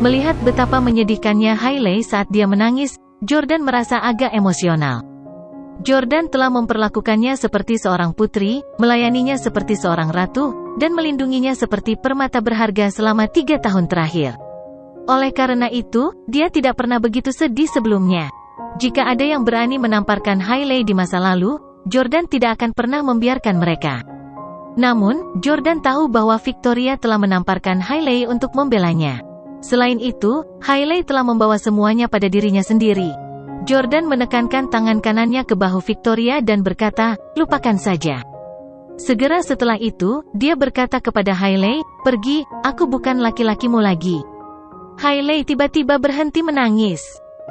Melihat betapa menyedihkannya Hailey saat dia menangis, Jordan merasa agak emosional. Jordan telah memperlakukannya seperti seorang putri, melayaninya seperti seorang ratu, dan melindunginya seperti permata berharga selama 3 tahun terakhir. Oleh karena itu, dia tidak pernah begitu sedih sebelumnya. Jika ada yang berani menamparkan Hailey di masa lalu, Jordan tidak akan pernah membiarkan mereka. Namun, Jordan tahu bahwa Victoria telah menamparkan Hailey untuk membelanya. Selain itu, Hailey telah membawa semuanya pada dirinya sendiri. Jordan menekankan tangan kanannya ke bahu Victoria dan berkata, "Lupakan saja." Segera setelah itu, dia berkata kepada Hailey, "Pergi, aku bukan laki-lakimu lagi." Hailey tiba-tiba berhenti menangis.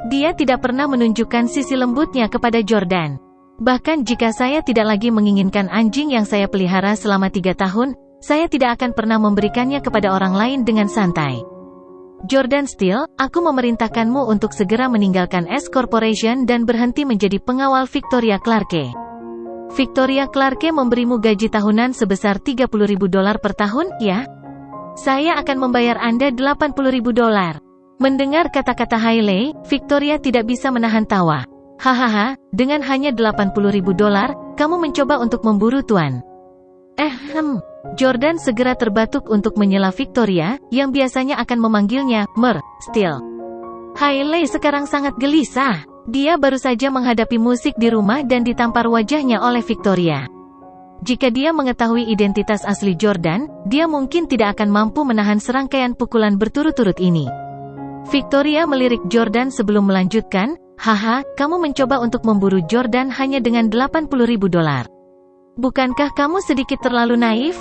Dia tidak pernah menunjukkan sisi lembutnya kepada Jordan. "Bahkan jika saya tidak lagi menginginkan anjing yang saya pelihara selama 3 tahun, saya tidak akan pernah memberikannya kepada orang lain dengan santai." Jordan Steele, aku memerintahkanmu untuk segera meninggalkan S Corporation dan berhenti menjadi pengawal Victoria Clarke. Victoria Clarke memberimu gaji tahunan sebesar $30.000 per tahun, ya? Saya akan membayar Anda $80.000. Mendengar kata-kata Hailey, Victoria tidak bisa menahan tawa. Hahaha, dengan hanya $80.000, kamu mencoba untuk memburu tuan. Jordan segera terbatuk untuk menyela Victoria, yang biasanya akan memanggilnya, Mer, Steele. Hailey sekarang sangat gelisah. Dia baru saja menghadapi musik di rumah dan ditampar wajahnya oleh Victoria. Jika dia mengetahui identitas asli Jordan, dia mungkin tidak akan mampu menahan serangkaian pukulan berturut-turut ini. Victoria melirik Jordan sebelum melanjutkan, "Haha, kamu mencoba untuk memburu Jordan hanya dengan $80.000. Bukankah kamu sedikit terlalu naif?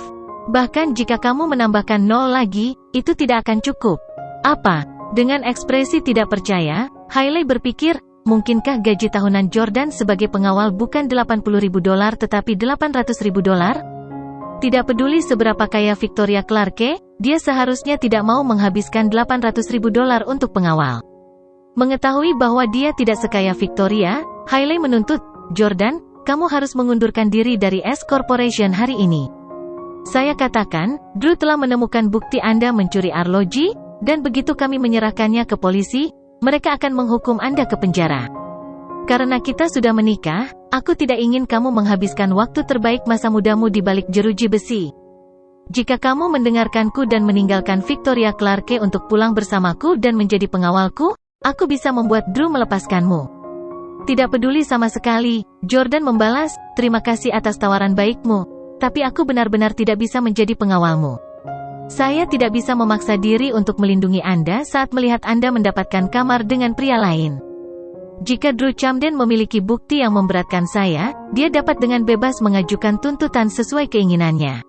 Bahkan jika kamu menambahkan 0 lagi, itu tidak akan cukup." "Apa?" Dengan ekspresi tidak percaya, Hailey berpikir, mungkinkah gaji tahunan Jordan sebagai pengawal bukan $80.000 tetapi $800.000? Tidak peduli seberapa kaya Victoria Clarke, dia seharusnya tidak mau menghabiskan $800.000 untuk pengawal. Mengetahui bahwa dia tidak sekaya Victoria, Hailey menuntut, "Jordan, kamu harus mengundurkan diri dari S Corporation hari ini. Saya katakan, Drew telah menemukan bukti Anda mencuri arloji, dan begitu kami menyerahkannya ke polisi, mereka akan menghukum Anda ke penjara. Karena kita sudah menikah, aku tidak ingin kamu menghabiskan waktu terbaik masa mudamu di balik jeruji besi. Jika kamu mendengarkanku dan meninggalkan Victoria Clarke untuk pulang bersamaku dan menjadi pengawalku, aku bisa membuat Drew melepaskanmu." "Tidak peduli sama sekali," Jordan membalas, "terima kasih atas tawaran baikmu, tapi aku benar-benar tidak bisa menjadi pengawalmu. Saya tidak bisa memaksa diri untuk melindungi Anda saat melihat Anda mendapatkan kamar dengan pria lain. Jika Drew Camden memiliki bukti yang memberatkan saya, dia dapat dengan bebas mengajukan tuntutan sesuai keinginannya."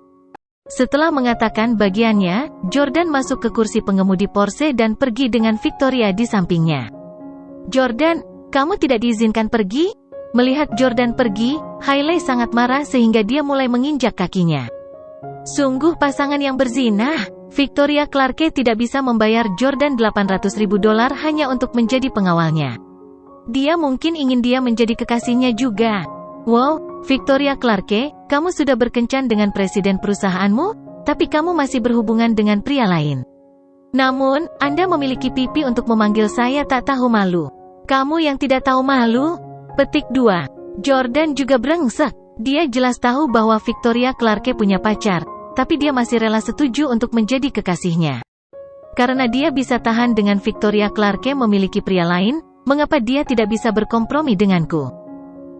Setelah mengatakan bagiannya, Jordan masuk ke kursi pengemudi Porsche dan pergi dengan Victoria di sampingnya. "Jordan, kamu tidak diizinkan pergi?" Melihat Jordan pergi, Hailey sangat marah sehingga dia mulai menginjak kakinya. Sungguh pasangan yang berzinah. Victoria Clarke tidak bisa membayar Jordan $800.000 hanya untuk menjadi pengawalnya. Dia mungkin ingin dia menjadi kekasihnya juga. "Wow, Victoria Clarke, kamu sudah berkencan dengan presiden perusahaanmu, tapi kamu masih berhubungan dengan pria lain. Namun, Anda memiliki pipi untuk memanggil saya tak tahu malu. Kamu yang tidak tahu malu." Petik 2. Jordan juga brengsek. Dia jelas tahu bahwa Victoria Clarke punya pacar, tapi dia masih rela setuju untuk menjadi kekasihnya. Karena dia bisa tahan dengan Victoria Clarke memiliki pria lain, mengapa dia tidak bisa berkompromi denganku?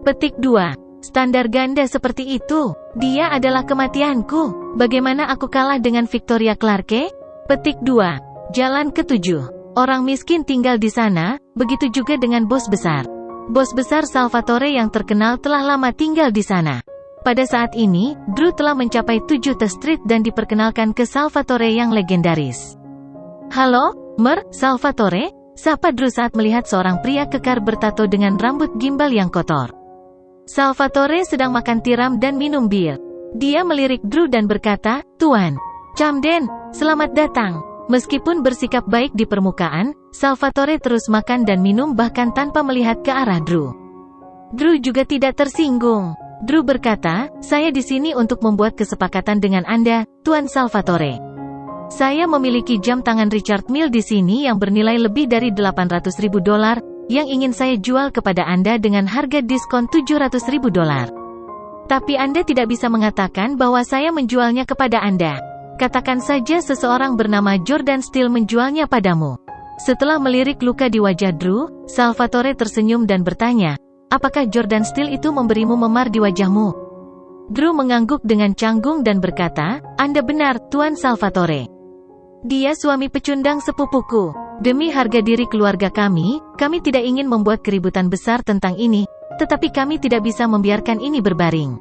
Petik 2. Standar ganda seperti itu. Dia adalah kematianku. Bagaimana aku kalah dengan Victoria Clarke? Petik 2. Jalan ke-7. Orang miskin tinggal di sana, begitu juga dengan bos besar. Bos besar Salvatore yang terkenal telah lama tinggal di sana. Pada saat ini, Drew telah mencapai 7th Street dan diperkenalkan ke Salvatore yang legendaris. "Halo, Mer, Salvatore?" sapa Drew saat melihat seorang pria kekar bertato dengan rambut gimbal yang kotor. Salvatore sedang makan tiram dan minum bir. Dia melirik Drew dan berkata, "Tuan Camden, selamat datang." Meskipun bersikap baik di permukaan, Salvatore terus makan dan minum bahkan tanpa melihat ke arah Drew. Drew juga tidak tersinggung. Drew berkata, "Saya di sini untuk membuat kesepakatan dengan Anda, Tuan Salvatore." Saya memiliki jam tangan Richard Mille di sini yang bernilai lebih dari $800.000 yang ingin saya jual kepada Anda dengan harga diskon $700.000. Tapi Anda tidak bisa mengatakan bahwa saya menjualnya kepada Anda. Katakan saja seseorang bernama Jordan Steele menjualnya padamu. Setelah melirik luka di wajah Drew, Salvatore tersenyum dan bertanya, apakah Jordan Steele itu memberimu memar di wajahmu? Drew mengangguk dengan canggung dan berkata, Anda benar, Tuan Salvatore. Dia suami pecundang sepupuku. Demi harga diri keluarga kami tidak ingin membuat keributan besar tentang ini, tetapi kami tidak bisa membiarkan ini berbaring.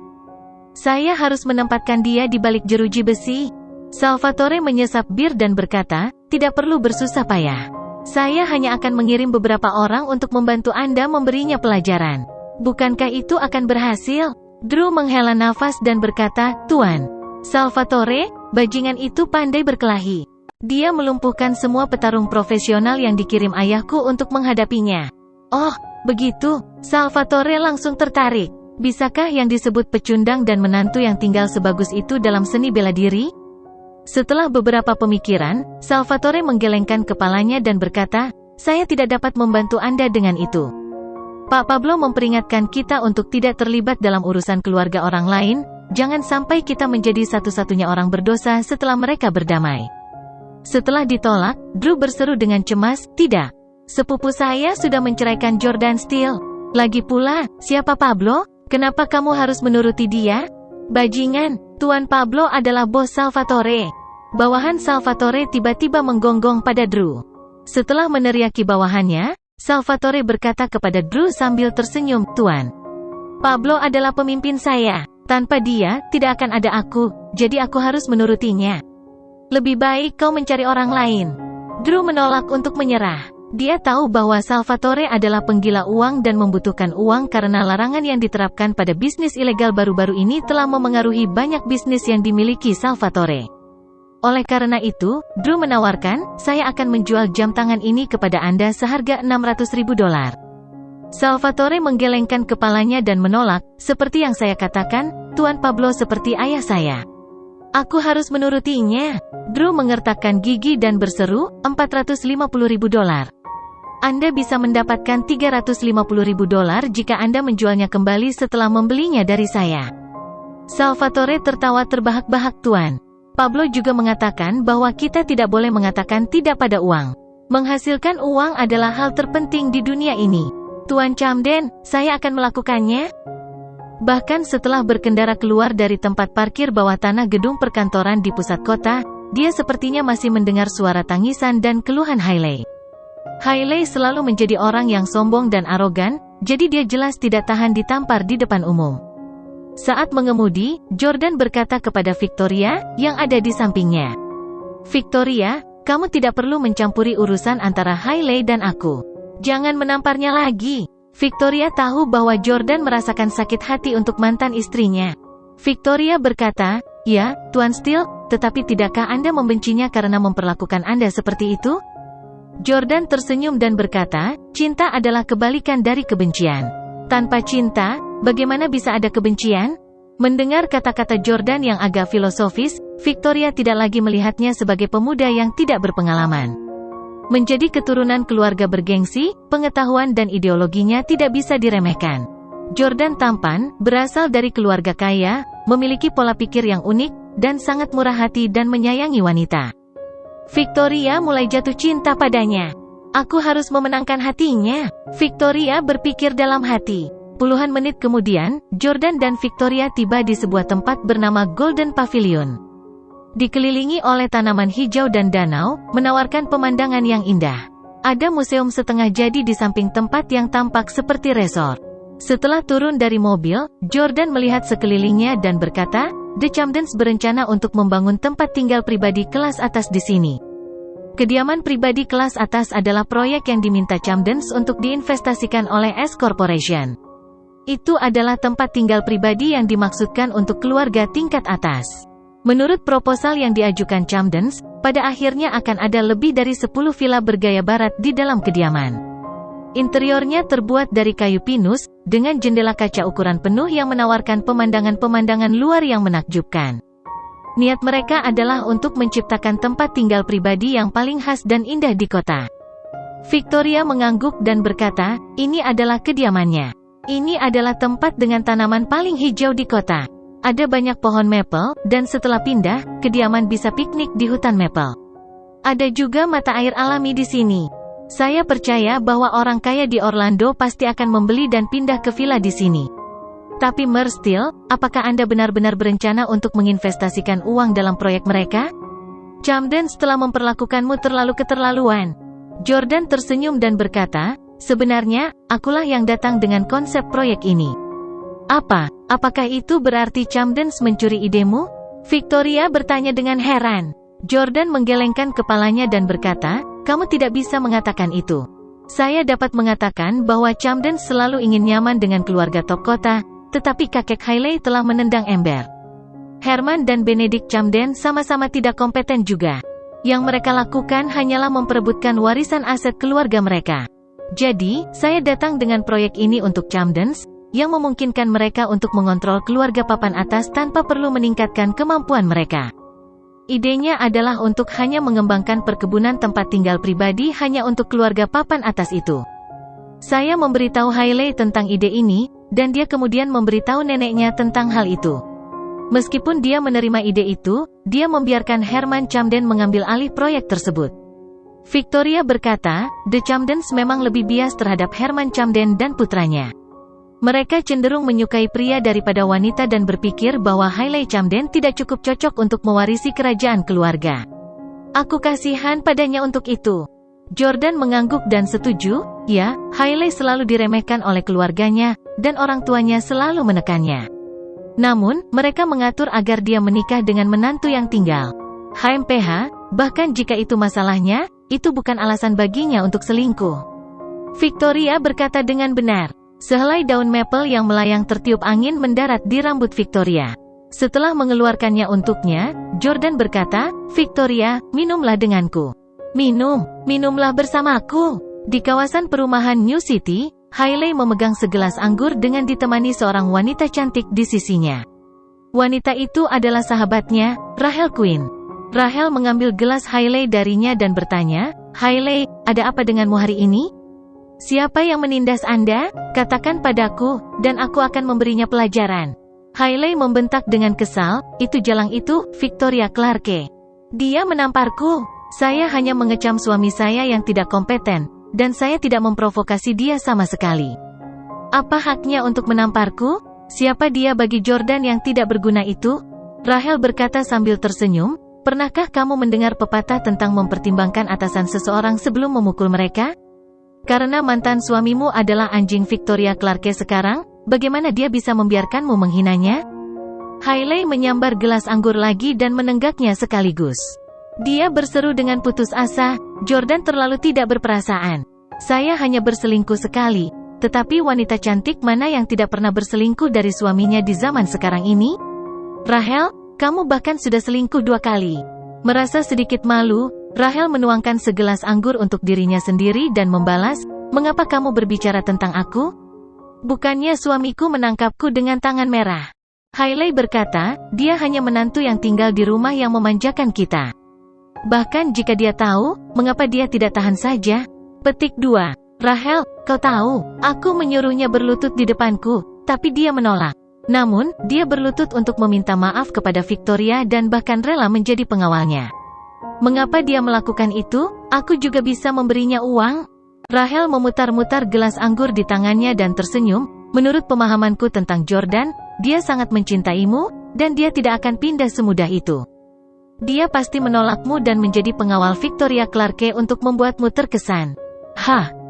Saya harus menempatkan dia di balik jeruji besi. Salvatore menyesap bir dan berkata, tidak perlu bersusah payah. Saya hanya akan mengirim beberapa orang untuk membantu Anda memberinya pelajaran. Bukankah itu akan berhasil? Drew menghela nafas dan berkata, Tuan Salvatore, bajingan itu pandai berkelahi. Dia melumpuhkan semua petarung profesional yang dikirim ayahku untuk menghadapinya. Oh, begitu. Salvatore langsung tertarik. Bisakah yang disebut pecundang dan menantu yang tinggal sebagus itu dalam seni bela diri? Setelah beberapa pemikiran, Salvatore menggelengkan kepalanya dan berkata, saya tidak dapat membantu Anda dengan itu. Pak Pablo memperingatkan kita untuk tidak terlibat dalam urusan keluarga orang lain, jangan sampai kita menjadi satu-satunya orang berdosa setelah mereka berdamai. Setelah ditolak, Drew berseru dengan cemas, tidak. Sepupu saya sudah menceraikan Jordan Steele. Lagi pula, siapa Pablo? Kenapa kamu harus menuruti dia? Bajingan, Tuan Pablo adalah bos Salvatore. Bawahan Salvatore tiba-tiba menggonggong pada Drew. Setelah meneriaki bawahannya, Salvatore berkata kepada Drew sambil tersenyum, Tuan Pablo adalah pemimpin saya. Tanpa dia, tidak akan ada aku, jadi aku harus menurutinya. Lebih baik kau mencari orang lain. Drew menolak untuk menyerah. Dia tahu bahwa Salvatore adalah penggila uang dan membutuhkan uang karena larangan yang diterapkan pada bisnis ilegal baru-baru ini telah memengaruhi banyak bisnis yang dimiliki Salvatore. Oleh karena itu, Drew menawarkan, saya akan menjual jam tangan ini kepada Anda seharga $600.000. Salvatore menggelengkan kepalanya dan menolak, seperti yang saya katakan, Tuan Pablo seperti ayah saya. Aku harus menurutinya. Drew mengertakkan gigi dan berseru, $450.000. Anda bisa mendapatkan $350.000 jika Anda menjualnya kembali setelah membelinya dari saya. Salvatore tertawa terbahak-bahak, Tuan Pablo juga mengatakan bahwa kita tidak boleh mengatakan tidak pada uang. Menghasilkan uang adalah hal terpenting di dunia ini. Tuan Camden, saya akan melakukannya. Bahkan setelah berkendara keluar dari tempat parkir bawah tanah gedung perkantoran di pusat kota, dia sepertinya masih mendengar suara tangisan dan keluhan Hailey. Hailey selalu menjadi orang yang sombong dan arogan, jadi dia jelas tidak tahan ditampar di depan umum. Saat mengemudi, Jordan berkata kepada Victoria, yang ada di sampingnya. Victoria, kamu tidak perlu mencampuri urusan antara Hailey dan aku. Jangan menamparnya lagi. Victoria tahu bahwa Jordan merasakan sakit hati untuk mantan istrinya. Victoria berkata, ya, Tuan Steele, tetapi tidakkah Anda membencinya karena memperlakukan Anda seperti itu? Jordan tersenyum dan berkata, cinta adalah kebalikan dari kebencian. Tanpa cinta, bagaimana bisa ada kebencian? Mendengar kata-kata Jordan yang agak filosofis, Victoria tidak lagi melihatnya sebagai pemuda yang tidak berpengalaman. Menjadi keturunan keluarga bergengsi, pengetahuan dan ideologinya tidak bisa diremehkan. Jordan tampan, berasal dari keluarga kaya, memiliki pola pikir yang unik, dan sangat murah hati dan menyayangi wanita. Victoria mulai jatuh cinta padanya. Aku harus memenangkan hatinya. Victoria berpikir dalam hati. Puluhan menit kemudian, Jordan dan Victoria tiba di sebuah tempat bernama Golden Pavilion. Dikelilingi oleh tanaman hijau dan danau, menawarkan pemandangan yang indah. Ada museum setengah jadi di samping tempat yang tampak seperti resort. Setelah turun dari mobil, Jordan melihat sekelilingnya dan berkata, The Camdens berencana untuk membangun tempat tinggal pribadi kelas atas di sini. Kediaman pribadi kelas atas adalah proyek yang diminta Camdens untuk diinvestasikan oleh S Corporation. Itu adalah tempat tinggal pribadi yang dimaksudkan untuk keluarga tingkat atas. Menurut proposal yang diajukan Camdens, pada akhirnya akan ada lebih dari 10 villa bergaya barat di dalam kediaman. Interiornya terbuat dari kayu pinus, dengan jendela kaca ukuran penuh yang menawarkan pemandangan-pemandangan luar yang menakjubkan. Niat mereka adalah untuk menciptakan tempat tinggal pribadi yang paling khas dan indah di kota. Victoria mengangguk dan berkata, ini adalah kediamannya. Ini adalah tempat dengan tanaman paling hijau di kota. Ada banyak pohon maple, dan setelah pindah, kediaman bisa piknik di hutan maple. Ada juga mata air alami di sini. Saya percaya bahwa orang kaya di Orlando pasti akan membeli dan pindah ke villa di sini. Tapi Steele, apakah Anda benar-benar berencana untuk menginvestasikan uang dalam proyek mereka? Camden telah memperlakukanmu terlalu keterlaluan. Jordan tersenyum dan berkata, sebenarnya, akulah yang datang dengan konsep proyek ini. Apakah itu berarti Camden mencuri idemu? Victoria bertanya dengan heran. Jordan menggelengkan kepalanya dan berkata, kamu tidak bisa mengatakan itu. Saya dapat mengatakan bahwa Camden selalu ingin nyaman dengan keluarga top kota, tetapi kakek Hailey telah menendang ember. Herman dan Benedict Camden sama-sama tidak kompeten juga. Yang mereka lakukan hanyalah memperebutkan warisan aset keluarga mereka. Jadi, saya datang dengan proyek ini untuk Camdens, yang memungkinkan mereka untuk mengontrol keluarga papan atas tanpa perlu meningkatkan kemampuan mereka. Idenya adalah untuk hanya mengembangkan perkebunan tempat tinggal pribadi hanya untuk keluarga papan atas itu. Saya memberitahu Hailey tentang ide ini, dan dia kemudian memberitahu neneknya tentang hal itu. Meskipun dia menerima ide itu, dia membiarkan Herman Camden mengambil alih proyek tersebut. Victoria berkata, The Camdens memang lebih bias terhadap Herman Camden dan putranya. Mereka cenderung menyukai pria daripada wanita dan berpikir bahwa Hailey Camden tidak cukup cocok untuk mewarisi kerajaan keluarga. Aku kasihan padanya untuk itu. Jordan mengangguk dan setuju, ya, Hailey selalu diremehkan oleh keluarganya, dan orang tuanya selalu menekannya. Namun, mereka mengatur agar dia menikah dengan menantu yang tinggal. HMPH, bahkan jika itu masalahnya, itu bukan alasan baginya untuk selingkuh. Victoria berkata dengan benar. Sehelai daun maple yang melayang tertiup angin mendarat di rambut Victoria. Setelah mengeluarkannya untuknya, Jordan berkata, Victoria, minumlah denganku. Minumlah bersamaku. Di kawasan perumahan New City, Hailey memegang segelas anggur dengan ditemani seorang wanita cantik di sisinya. Wanita itu adalah sahabatnya, Rachel Quinn. Rachel mengambil gelas Hailey darinya dan bertanya, Hailey, ada apa denganmu hari ini? Siapa yang menindas Anda? Katakan padaku, dan aku akan memberinya pelajaran. Hailey membentak dengan kesal, itu jalang itu, Victoria Clarke. Dia menamparku. Saya hanya mengecam suami saya yang tidak kompeten, dan saya tidak memprovokasi dia sama sekali. Apa haknya untuk menamparku? Siapa dia bagi Jordan yang tidak berguna itu? Rachel berkata sambil tersenyum, pernahkah kamu mendengar pepatah tentang mempertimbangkan atasan seseorang sebelum memukul mereka? Karena mantan suamimu adalah anjing Victoria Clarke sekarang, bagaimana dia bisa membiarkanmu menghinanya? Hailey menyambar gelas anggur lagi dan menenggaknya sekaligus. Dia berseru dengan putus asa, Jordan terlalu tidak berperasaan. Saya hanya berselingkuh sekali, tetapi wanita cantik mana yang tidak pernah berselingkuh dari suaminya di zaman sekarang ini? Rachel, kamu bahkan sudah selingkuh 2 kali. Merasa sedikit malu, Rachel menuangkan segelas anggur untuk dirinya sendiri dan membalas, mengapa kamu berbicara tentang aku? Bukannya suamiku menangkapku dengan tangan merah. Hailey berkata, dia hanya menantu yang tinggal di rumah yang memanjakan kita. Bahkan jika dia tahu, mengapa dia tidak tahan saja? Petik 2. Rachel, kau tahu, aku menyuruhnya berlutut di depanku, tapi dia menolak. Namun, dia berlutut untuk meminta maaf kepada Victoria dan bahkan rela menjadi pengawalnya. Mengapa dia melakukan itu? Aku juga bisa memberinya uang. Rachel memutar-mutar gelas anggur di tangannya dan tersenyum. Menurut pemahamanku tentang Jordan, dia sangat mencintaimu, dan dia tidak akan pindah semudah itu. Dia pasti menolakmu dan menjadi pengawal Victoria Clarke untuk membuatmu terkesan.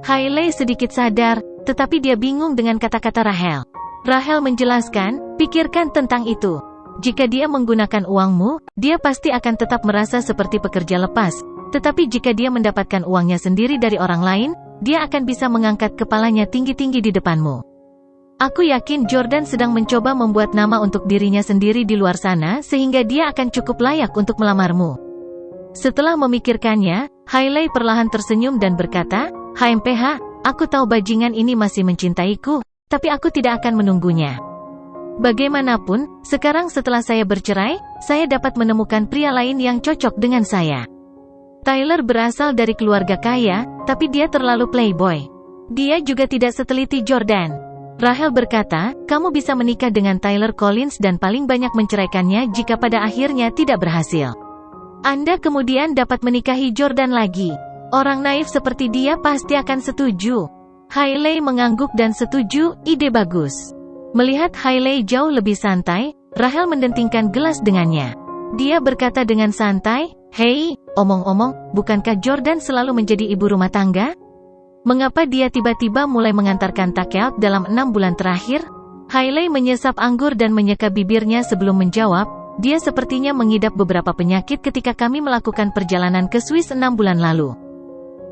Hailey sedikit sadar, tetapi dia bingung dengan kata-kata Rachel. Rachel menjelaskan, pikirkan tentang itu. Jika dia menggunakan uangmu, dia pasti akan tetap merasa seperti pekerja lepas. Tetapi jika dia mendapatkan uangnya sendiri dari orang lain, dia akan bisa mengangkat kepalanya tinggi-tinggi di depanmu. Aku yakin Jordan sedang mencoba membuat nama untuk dirinya sendiri di luar sana sehingga dia akan cukup layak untuk melamarmu. Setelah memikirkannya, Hailey perlahan tersenyum dan berkata, HMPH, aku tahu bajingan ini masih mencintaiku, tapi aku tidak akan menunggunya. Bagaimanapun, sekarang setelah saya bercerai, saya dapat menemukan pria lain yang cocok dengan saya. Tyler berasal dari keluarga kaya, tapi dia terlalu playboy. Dia juga tidak seteliti Jordan. Rachel berkata, kamu bisa menikah dengan Tyler Collins dan paling banyak menceraikannya jika pada akhirnya tidak berhasil. Anda kemudian dapat menikahi Jordan lagi. Orang naif seperti dia pasti akan setuju. Hailey mengangguk dan setuju, ide bagus. Melihat Hailey jauh lebih santai, Rachel mendentingkan gelas dengannya. Dia berkata dengan santai, "Hei, omong-omong, bukankah Jordan selalu menjadi ibu rumah tangga? Mengapa dia tiba-tiba mulai mengantarkan takeout dalam 6 bulan terakhir?" Hailey menyesap anggur dan menyeka bibirnya sebelum menjawab, "Dia sepertinya mengidap beberapa penyakit ketika kami melakukan perjalanan ke Swiss 6 bulan lalu.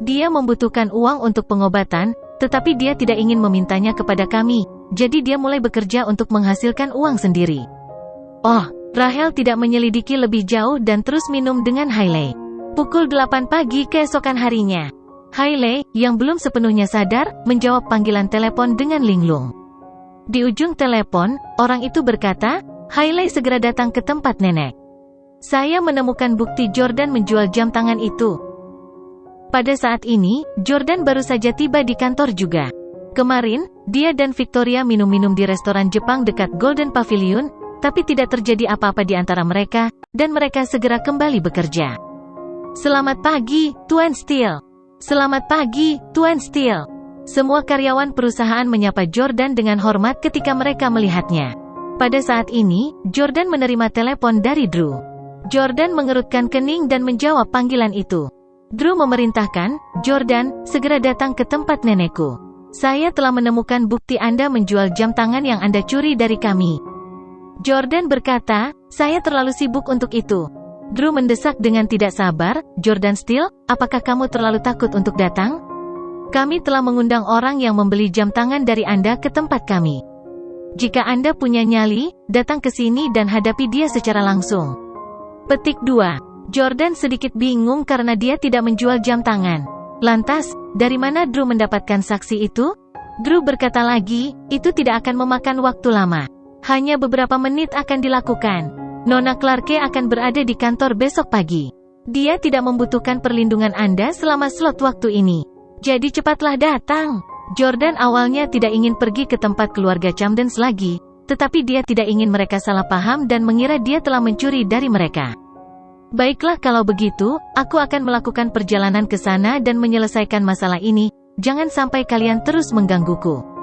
Dia membutuhkan uang untuk pengobatan, tetapi dia tidak ingin memintanya kepada kami, jadi dia mulai bekerja untuk menghasilkan uang sendiri." Oh, Rachel tidak menyelidiki lebih jauh dan terus minum dengan Hailey. Pukul 8 pagi keesokan harinya. Hailey, yang belum sepenuhnya sadar, menjawab panggilan telepon dengan linglung. Di ujung telepon, orang itu berkata, "Hailey segera datang ke tempat nenek. Saya menemukan bukti Jordan menjual jam tangan itu." Pada saat ini, Jordan baru saja tiba di kantor juga. Kemarin, dia dan Victoria minum-minum di restoran Jepang dekat Golden Pavilion, tapi tidak terjadi apa-apa di antara mereka, dan mereka segera kembali bekerja. "Selamat pagi, Tuan Steele." "Selamat pagi, Tuan Steele." Semua karyawan perusahaan menyapa Jordan dengan hormat ketika mereka melihatnya. Pada saat ini, Jordan menerima telepon dari Drew. Jordan mengerutkan kening dan menjawab panggilan itu. Drew memerintahkan, "Jordan, segera datang ke tempat nenekku. Saya telah menemukan bukti Anda menjual jam tangan yang Anda curi dari kami." Jordan berkata, "Saya terlalu sibuk untuk itu." Drew mendesak dengan tidak sabar, "Jordan Steele, apakah kamu terlalu takut untuk datang? Kami telah mengundang orang yang membeli jam tangan dari Anda ke tempat kami. Jika Anda punya nyali, datang ke sini dan hadapi dia secara langsung." Petik 2. Jordan sedikit bingung karena dia tidak menjual jam tangan. Lantas, dari mana Drew mendapatkan saksi itu? Drew berkata lagi, "Itu tidak akan memakan waktu lama. Hanya beberapa menit akan dilakukan. Nona Clarke akan berada di kantor besok pagi. Dia tidak membutuhkan perlindungan Anda selama slot waktu ini. Jadi cepatlah datang." Jordan awalnya tidak ingin pergi ke tempat keluarga Camdens lagi, tetapi dia tidak ingin mereka salah paham dan mengira dia telah mencuri dari mereka. "Baiklah kalau begitu, aku akan melakukan perjalanan ke sana dan menyelesaikan masalah ini. Jangan sampai kalian terus menggangguku."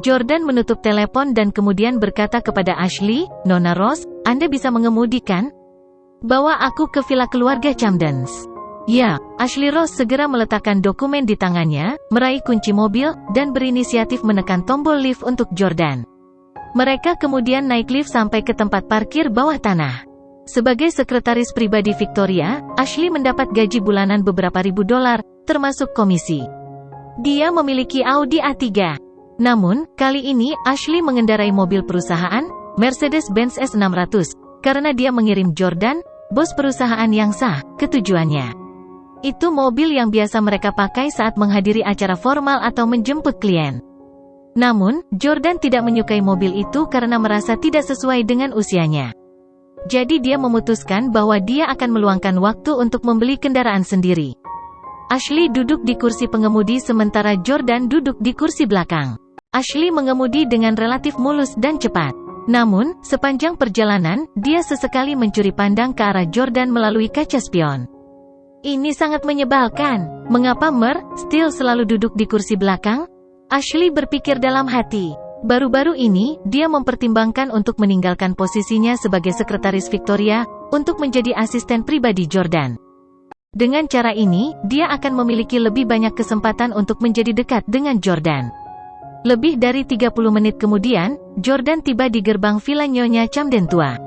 Jordan menutup telepon dan kemudian berkata kepada Ashley, "Nona Ross, Anda bisa mengemudi kan? Bawa aku ke villa keluarga Camdens." "Ya." Ashley Ross segera meletakkan dokumen di tangannya, meraih kunci mobil, dan berinisiatif menekan tombol lift untuk Jordan. Mereka kemudian naik lift sampai ke tempat parkir bawah tanah. Sebagai sekretaris pribadi Victoria, Ashley mendapat gaji bulanan beberapa ribu dolar, termasuk komisi. Dia memiliki Audi A3. Namun, kali ini, Ashley mengendarai mobil perusahaan, Mercedes-Benz S600, karena dia mengirim Jordan, bos perusahaan yang sah, ke tujuannya. Itu mobil yang biasa mereka pakai saat menghadiri acara formal atau menjemput klien. Namun, Jordan tidak menyukai mobil itu karena merasa tidak sesuai dengan usianya. Jadi dia memutuskan bahwa dia akan meluangkan waktu untuk membeli kendaraan sendiri. Ashley duduk di kursi pengemudi sementara Jordan duduk di kursi belakang. Ashley mengemudi dengan relatif mulus dan cepat. Namun, sepanjang perjalanan, dia sesekali mencuri pandang ke arah Jordan melalui kaca spion. Ini sangat menyebalkan. Mengapa Steele selalu duduk di kursi belakang? Ashley berpikir dalam hati. Baru-baru ini, dia mempertimbangkan untuk meninggalkan posisinya sebagai sekretaris Victoria, untuk menjadi asisten pribadi Jordan. Dengan cara ini, dia akan memiliki lebih banyak kesempatan untuk menjadi dekat dengan Jordan. Lebih dari 30 menit kemudian, Jordan tiba di gerbang villa Nyonya Camden tua.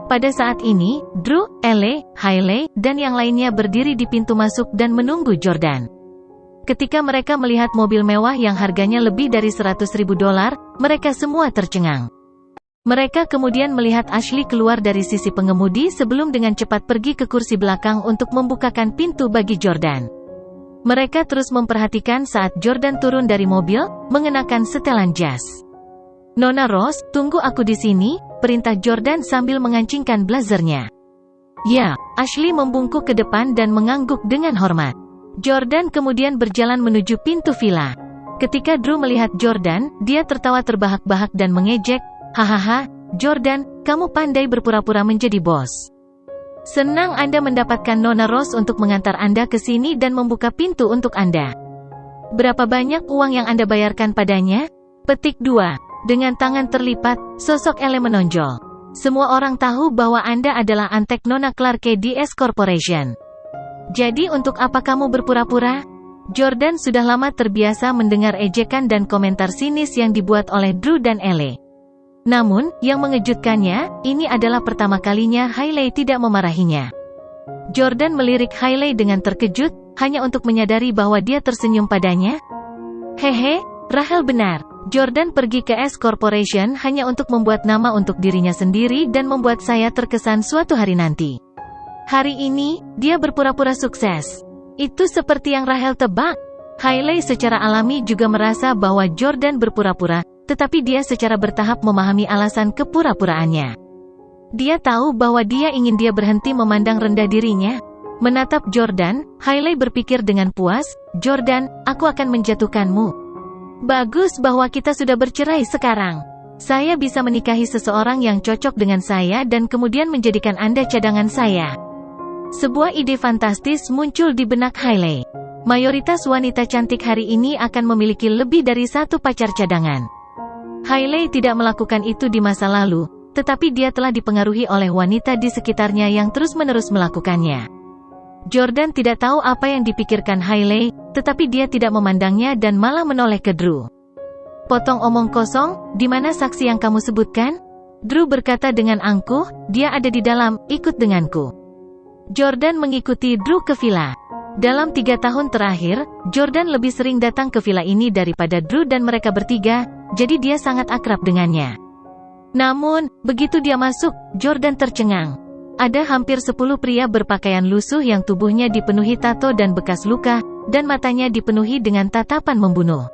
Pada saat ini, Drew, Elle, Hailey, dan yang lainnya berdiri di pintu masuk dan menunggu Jordan. Ketika mereka melihat mobil mewah yang harganya lebih dari $100.000, mereka semua tercengang. Mereka kemudian melihat Ashley keluar dari sisi pengemudi sebelum dengan cepat pergi ke kursi belakang untuk membukakan pintu bagi Jordan. Mereka terus memperhatikan saat Jordan turun dari mobil, mengenakan setelan jas. "Nona Ross, tunggu aku di sini," perintah Jordan sambil mengancingkan blazernya. Ya, Ashley membungkuk ke depan dan mengangguk dengan hormat. Jordan kemudian berjalan menuju pintu villa. Ketika Drew melihat Jordan, dia tertawa terbahak-bahak dan mengejek, "Hahaha, Jordan, kamu pandai berpura-pura menjadi bos. Senang Anda mendapatkan Nona Rose untuk mengantar Anda ke sini dan membuka pintu untuk Anda. Berapa banyak uang yang Anda bayarkan padanya?" Petik 2. Dengan tangan terlipat, sosok Elle menonjol. "Semua orang tahu bahwa Anda adalah antek Nona Clarke di S Corporation. Jadi untuk apa kamu berpura-pura?" Jordan sudah lama terbiasa mendengar ejekan dan komentar sinis yang dibuat oleh Drew dan Elle. Namun, yang mengejutkannya, ini adalah pertama kalinya Hailey tidak memarahinya. Jordan melirik Hailey dengan terkejut, hanya untuk menyadari bahwa dia tersenyum padanya. "Hehe, Rachel benar. Jordan pergi ke S Corporation hanya untuk membuat nama untuk dirinya sendiri dan membuat saya terkesan suatu hari nanti. Hari ini, dia berpura-pura sukses. Itu seperti yang Rachel tebak." Hailey secara alami juga merasa bahwa Jordan berpura-pura, tetapi dia secara bertahap memahami alasan kepura-puraannya. Dia tahu bahwa dia ingin dia berhenti memandang rendah dirinya. Menatap Jordan, Hailey berpikir dengan puas, "Jordan, aku akan menjatuhkanmu. Bagus bahwa kita sudah bercerai sekarang. Saya bisa menikahi seseorang yang cocok dengan saya dan kemudian menjadikan Anda cadangan saya." Sebuah ide fantastis muncul di benak Hailey. Mayoritas wanita cantik hari ini akan memiliki lebih dari satu pacar cadangan. Hailey tidak melakukan itu di masa lalu, tetapi dia telah dipengaruhi oleh wanita di sekitarnya yang terus-menerus melakukannya. Jordan tidak tahu apa yang dipikirkan Hailey, tetapi dia tidak memandangnya dan malah menoleh ke Drew. "Potong omong kosong, di mana saksi yang kamu sebutkan?" Drew berkata dengan angkuh, "Dia ada di dalam, ikut denganku." Jordan mengikuti Drew ke villa. Dalam 3 tahun terakhir, Jordan lebih sering datang ke villa ini daripada Drew dan mereka bertiga, jadi dia sangat akrab dengannya. Namun, begitu dia masuk, Jordan tercengang. Ada hampir 10 pria berpakaian lusuh yang tubuhnya dipenuhi tato dan bekas luka, dan matanya dipenuhi dengan tatapan membunuh.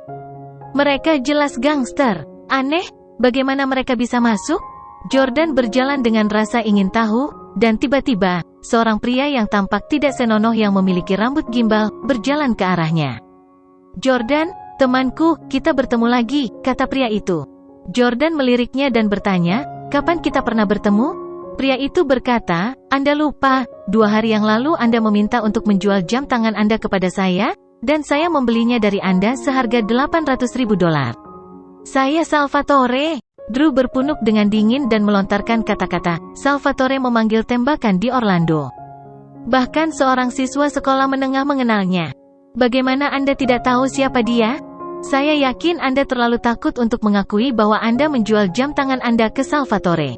Mereka jelas gangster. Aneh, bagaimana mereka bisa masuk? Jordan berjalan dengan rasa ingin tahu, dan tiba-tiba, seorang pria yang tampak tidak senonoh yang memiliki rambut gimbal, berjalan ke arahnya. "Jordan, temanku, kita bertemu lagi," kata pria itu. Jordan meliriknya dan bertanya, "Kapan kita pernah bertemu?" Pria itu berkata, "Anda lupa, 2 hari yang lalu Anda meminta untuk menjual jam tangan Anda kepada saya, dan saya membelinya dari Anda seharga $800.000. Saya Salvatore." Drew berpunuk dengan dingin dan melontarkan kata-kata, "Salvatore memanggil tembakan di Orlando. Bahkan seorang siswa sekolah menengah mengenalnya. Bagaimana Anda tidak tahu siapa dia? Saya yakin Anda terlalu takut untuk mengakui bahwa Anda menjual jam tangan Anda ke Salvatore.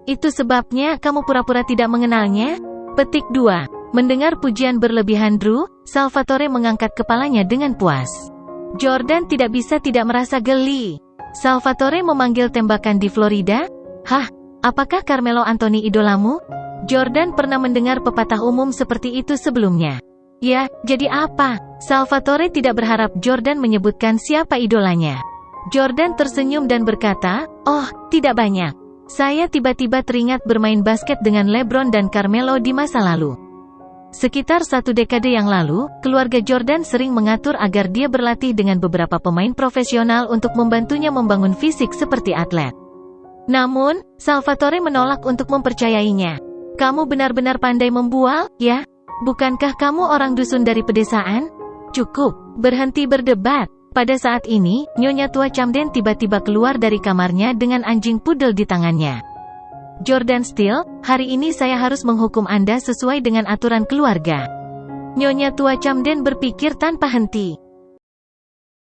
Itu sebabnya kamu pura-pura tidak mengenalnya?" Petik 2. Mendengar pujian berlebihan Drew, Salvatore mengangkat kepalanya dengan puas. Jordan tidak bisa tidak merasa geli. "Salvatore memanggil tembakan di Florida? Hah? Apakah Carmelo Anthony idolamu?" Jordan pernah mendengar pepatah umum seperti itu sebelumnya. "Ya, jadi apa?" Salvatore tidak berharap Jordan menyebutkan siapa idolanya. Jordan tersenyum dan berkata, "Oh, tidak banyak. Saya tiba-tiba teringat bermain basket dengan LeBron dan Carmelo di masa lalu." Sekitar 1 dekade yang lalu, keluarga Jordan sering mengatur agar dia berlatih dengan beberapa pemain profesional untuk membantunya membangun fisik seperti atlet. Namun, Salvatore menolak untuk mempercayainya. "Kamu benar-benar pandai membual, ya? Bukankah kamu orang dusun dari pedesaan? Cukup, berhenti berdebat." Pada saat ini, Nyonya tua Camden tiba-tiba keluar dari kamarnya dengan anjing pudel di tangannya. "Jordan Steele, hari ini saya harus menghukum Anda sesuai dengan aturan keluarga." Nyonya tua Camden berpikir tanpa henti.